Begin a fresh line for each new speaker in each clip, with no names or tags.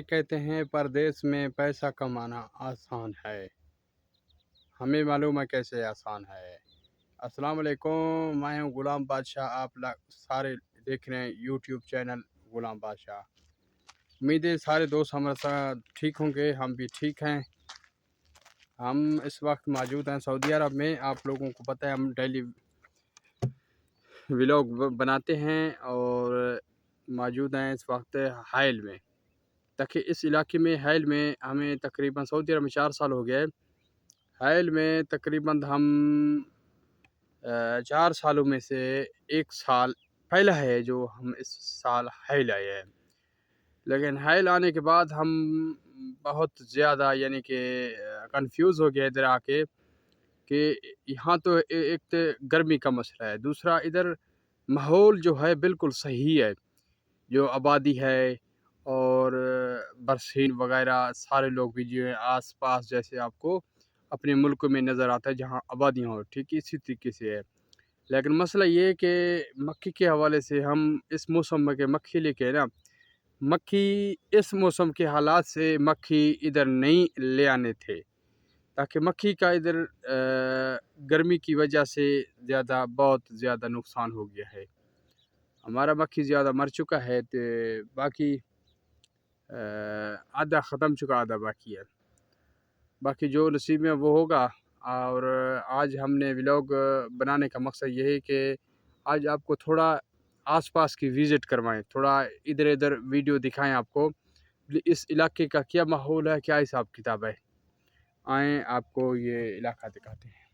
कहते हैं परदेश में पैसा कमाना आसान है, हमें मालूम है कैसे आसान है। अस्सलाम वालेकुम, मैं हूँ गुलाम बादशाह। आप लोग सारे देख रहे हैं यूट्यूब चैनल गुलाम बादशाह। उम्मीद है सारे दोस्त हमारे साथ ठीक होंगे, हम भी ठीक हैं। हम इस वक्त मौजूद हैं सऊदी अरब में। आप लोगों को पता है हम डेली व्लॉग बनाते हैं और मौजूद हैं इस वक्त हाइल में। ताकि इस इलाके में हाइल में हमें तकरीबन सऊदी अरब में 4 साल हो गया है। हाइल में तकरीबन हम 4 सालों में से 1 साल पहला है जो हम इस साल हाइल आए हैं। लेकिन हाइल आने के बाद हम बहुत ज़्यादा यानी कि कंफ्यूज हो गए इधर आके कि यहाँ तो एक तो गर्मी का मसला है, दूसरा इधर माहौल जो है बिल्कुल सही है। जो आबादी है और बरसीन वगैरह सारे लोग भी जो है आस पास जैसे आपको अपने मुल्क में नज़र आता है जहाँ आबादियाँ हो, ठीक इसी तरीके से है। लेकिन मसला ये है कि मक्खी के हवाले से हम इस मौसम में के मक्खी लेके ना, मक्खी इस मौसम के हालात से मक्खी इधर नहीं ले आने थे। ताकि मक्खी का इधर गर्मी की वजह से बहुत ज़्यादा नुकसान हो गया है। हमारा मक्खी ज़्यादा मर चुका है तो बाकी आधा ख़त्म चुका, आधा बाकी है। बाकी जो नसीब में वो होगा। और आज हमने व्लॉग बनाने का मकसद ये है कि आज आपको थोड़ा आसपास की विज़िट करवाएं, थोड़ा इधर इधर वीडियो दिखाएं आपको इस इलाके का क्या माहौल है, क्या हिसाब किताब है। आएँ आपको ये इलाका दिखाते हैं।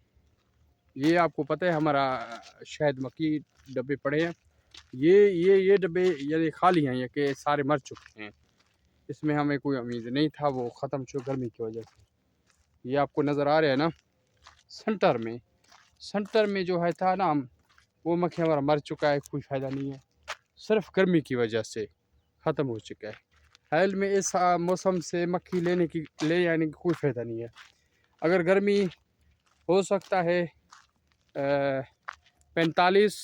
ये आपको पता है हमारा शायद मक्की डब्बे पड़े हैं। ये डब्बे यानी खाली हैं, ये कि सारे मर चुके हैं। इसमें हमें कोई उम्मीद नहीं था, वो ख़त्म चुके गर्मी की वजह से। ये आपको नज़र आ रहा है ना, सेंटर में जो है था ना, वो मक्खी हमारा मर चुका है, कोई फ़ायदा नहीं है, सिर्फ गर्मी की वजह से ख़त्म हो चुका है। हाल में इस मौसम से मक्खी ले आने की कोई फ़ायदा नहीं है। अगर गर्मी हो सकता है 45,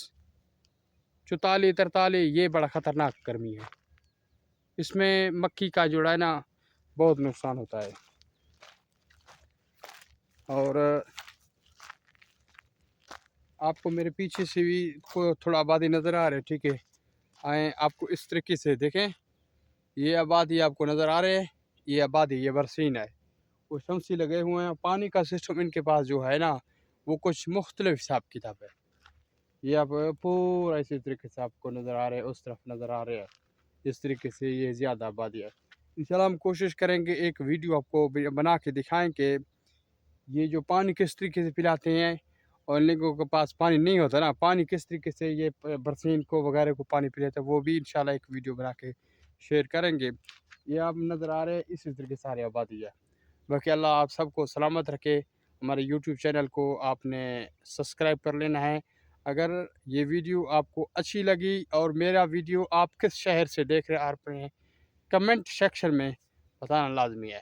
44, 43, ये बड़ा ख़तरनाक गर्मी है। इसमें मक्खी का जो है ना बहुत नुकसान होता है। और आपको मेरे पीछे से भी को थोड़ा आबादी नज़र आ रहा है, ठीक है। आए आपको इस तरीके से देखें, ये आबादी आपको नज़र आ रहे है, ये आबादी ये बरसीन है, वो शमसी लगे हुए हैं। पानी का सिस्टम इनके पास जो है ना वो कुछ मुख्तलिफ हिसाब किताब है। ये आप पूरा इसी तरीके से आपको नज़र आ रहे हैं, उस तरफ नज़र आ रहे हैं, इस तरीके से ये ज़्यादा आबादी है। इंशाल्लाह हम कोशिश करेंगे एक वीडियो आपको बना के दिखाएं कि ये जो पानी किस तरीके से पिलाते हैं और इन लोगों के पास पानी नहीं होता ना, पानी किस तरीके से ये बरसीन को वगैरह को पानी पिलाते हैं, वो भी इंशाल्लाह एक वीडियो बना के शेयर करेंगे। ये आप नज़र आ रहे हैं इसी तरीके से सारी आबादी है। बाकी अल्लाह आप सबको सलामत रखे। हमारे यूट्यूब चैनल को आपने सब्सक्राइब कर लेना है। अगर ये वीडियो आपको अच्छी लगी और मेरा वीडियो आप किस शहर से देख रहे हैं, कमेंट सेक्शन में बताना लाजमी है।